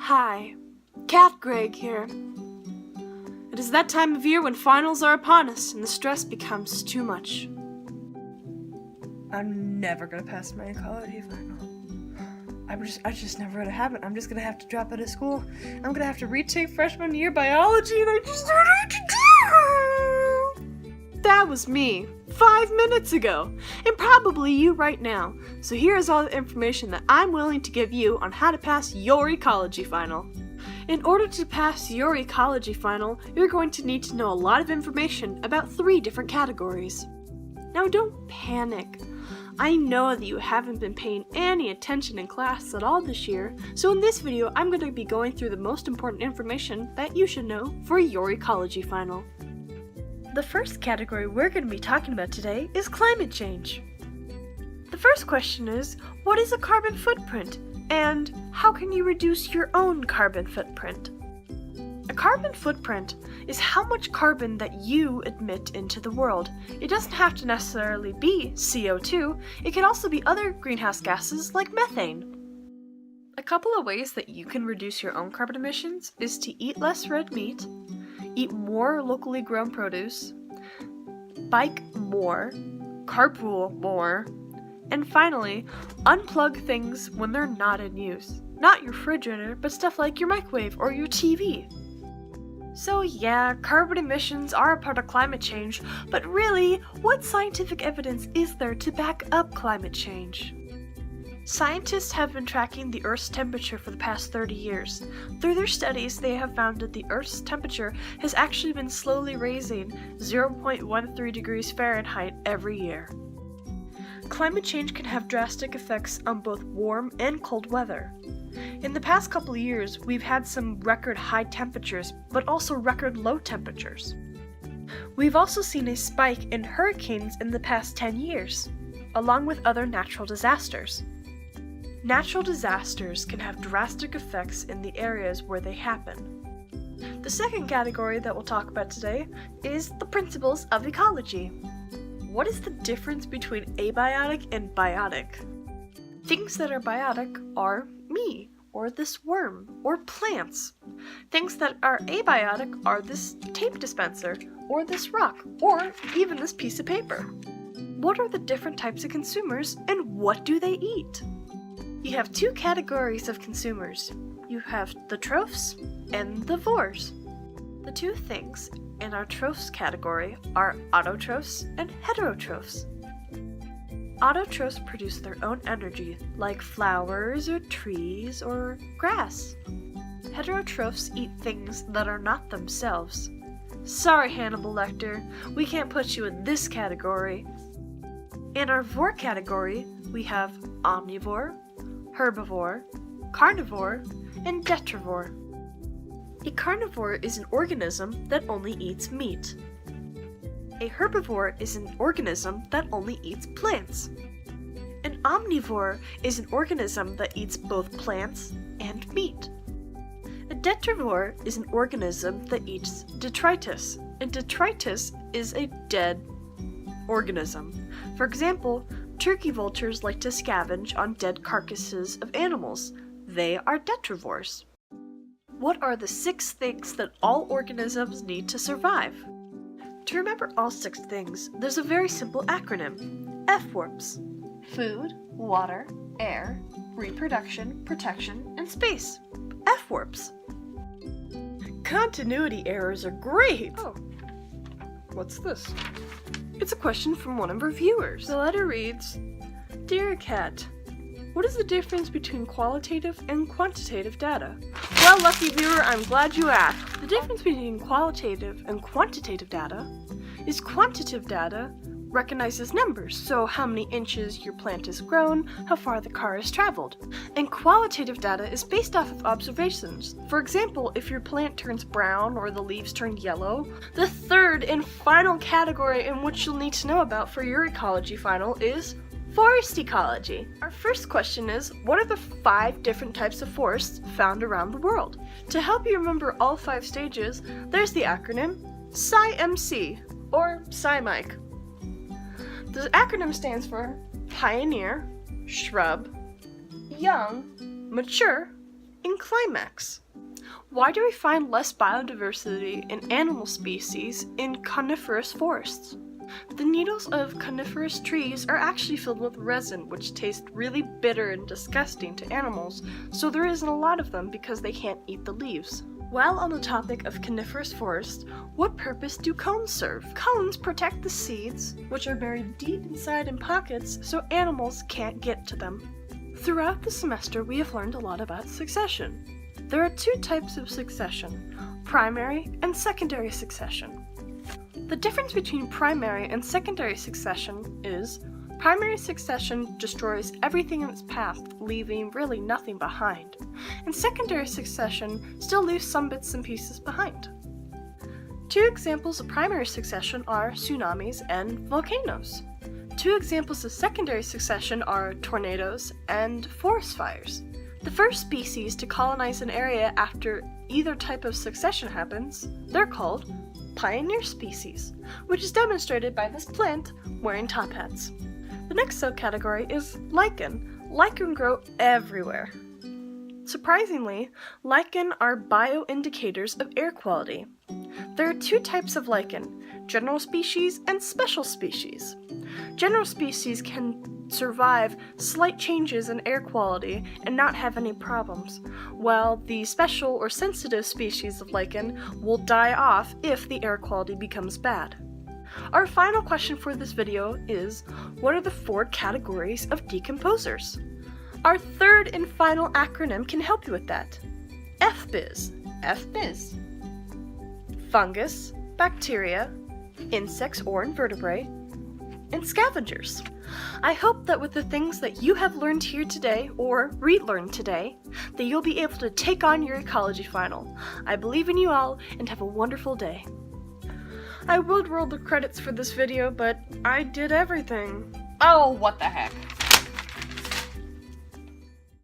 Hi, Cat Greg here. It is that time of year when finals are upon us and the stress becomes too much. I'm never gonna pass my ecology final. I just never gonna have it. I'm just gonna have to drop out of school. I'm gonna have to retake freshman year biology and I just don't know what to do. That was me 5 minutes ago, and probably you right now. So here is all the information that I'm willing to give you on how to pass your ecology final. In order to pass your ecology final, you're going to need to know a lot of information about 3 different categories. Now don't panic. I know that you haven't been paying any attention in class at all this year, so in this video I'm going to be going through the most important information that you should know for your ecology final. The first category we're going to be talking about today is climate change. The first question is, what is a carbon footprint? And how can you reduce your own carbon footprint? A carbon footprint is how much carbon that you emit into the world. It doesn't have to necessarily be CO2, it can also be other greenhouse gases like methane. A couple of ways that you can reduce your own carbon emissions is to eat less red meat, eat more locally grown produce, bike more, carpool more, and finally, unplug things when they're not in use. Not your refrigerator, but stuff like your microwave or your TV. So yeah, carbon emissions are a part of climate change, but really, what scientific evidence is there to back up climate change? Scientists have been tracking the Earth's temperature for the past 30 years. Through their studies, they have found that the Earth's temperature has actually been slowly raising 0.13 degrees Fahrenheit every year. Climate change can have drastic effects on both warm and cold weather. In the past couple of years, we've had some record high temperatures, but also record low temperatures. We've also seen a spike in hurricanes in the past 10 years, along with other natural disasters. Natural disasters can have drastic effects in the areas where they happen. The second category that we'll talk about today is the principles of ecology. What is the difference between abiotic and biotic? Things that are biotic are me, or this worm, or plants. Things that are abiotic are this tape dispenser, or this rock, or even this piece of paper. What are the different types of consumers, and what do they eat? You have 2 categories of consumers. You have the trophs and the vores. The 2 things in our trophs category are autotrophs and heterotrophs. Autotrophs produce their own energy, like flowers or trees or grass. Heterotrophs eat things that are not themselves. Sorry, Hannibal Lecter, we can't put you in this category. In our vore category, we have omnivore, herbivore, carnivore, and detrivore. A carnivore is an organism that only eats meat. A herbivore is an organism that only eats plants. An omnivore is an organism that eats both plants and meat. A detrivore is an organism that eats detritus, and detritus is a dead organism. For example, turkey vultures like to scavenge on dead carcasses of animals. They are detrivores. What are the 6 things that all organisms need to survive? To remember all 6 things, there's a very simple acronym, FWORPS. Food, water, air, reproduction, protection, and space. FWORPS. Continuity errors are great! Oh, what's this? It's a question from one of our viewers. The letter reads, Dear Cat, what is the difference between qualitative and quantitative data? Well, lucky viewer, I'm glad you asked. The difference between qualitative and quantitative data is quantitative data recognizes numbers, so how many inches your plant has grown, how far the car has traveled. And qualitative data is based off of observations. For example, if your plant turns brown or the leaves turn yellow. The third and final category in which you'll need to know about for your ecology final is forest ecology. Our first question is, what are the 5 different types of forests found around the world? To help you remember all 5 stages, there's the acronym SciMC, or SciMike. The acronym stands for Pioneer, Shrub, Young, Mature, in climax. Why do we find less biodiversity in animal species in coniferous forests? The needles of coniferous trees are actually filled with resin, which tastes really bitter and disgusting to animals, so there isn't a lot of them because they can't eat the leaves. While on the topic of coniferous forests, what purpose do cones serve? Cones protect the seeds, which are buried deep inside in pockets so animals can't get to them. Throughout the semester, we have learned a lot about succession. There are two types of succession, primary and secondary succession. The difference between primary and secondary succession is primary succession destroys everything in its path, leaving really nothing behind, and secondary succession still leaves some bits and pieces behind. Two examples of primary succession are tsunamis and volcanoes. Two examples of secondary succession are tornadoes and forest fires. The first species to colonize an area after either type of succession happens, they're called pioneer species, which is demonstrated by this plant wearing top hats. The next subcategory is lichen. Lichen grow everywhere. Surprisingly, lichen are bioindicators of air quality. There are two types of lichen, general species and special species. General species can survive slight changes in air quality and not have any problems, while the special or sensitive species of lichen will die off if the air quality becomes bad. Our final question for this video is, what are the 4 categories of decomposers? Our third and final acronym can help you with that. FBIZ, FBIZ. Fungus, bacteria, insects or invertebrate, and scavengers. I hope that with the things that you have learned here today, or relearned today, that you'll be able to take on your ecology final. I believe in you all, and have a wonderful day. I would roll the credits for this video, but I did everything. Oh, what the heck.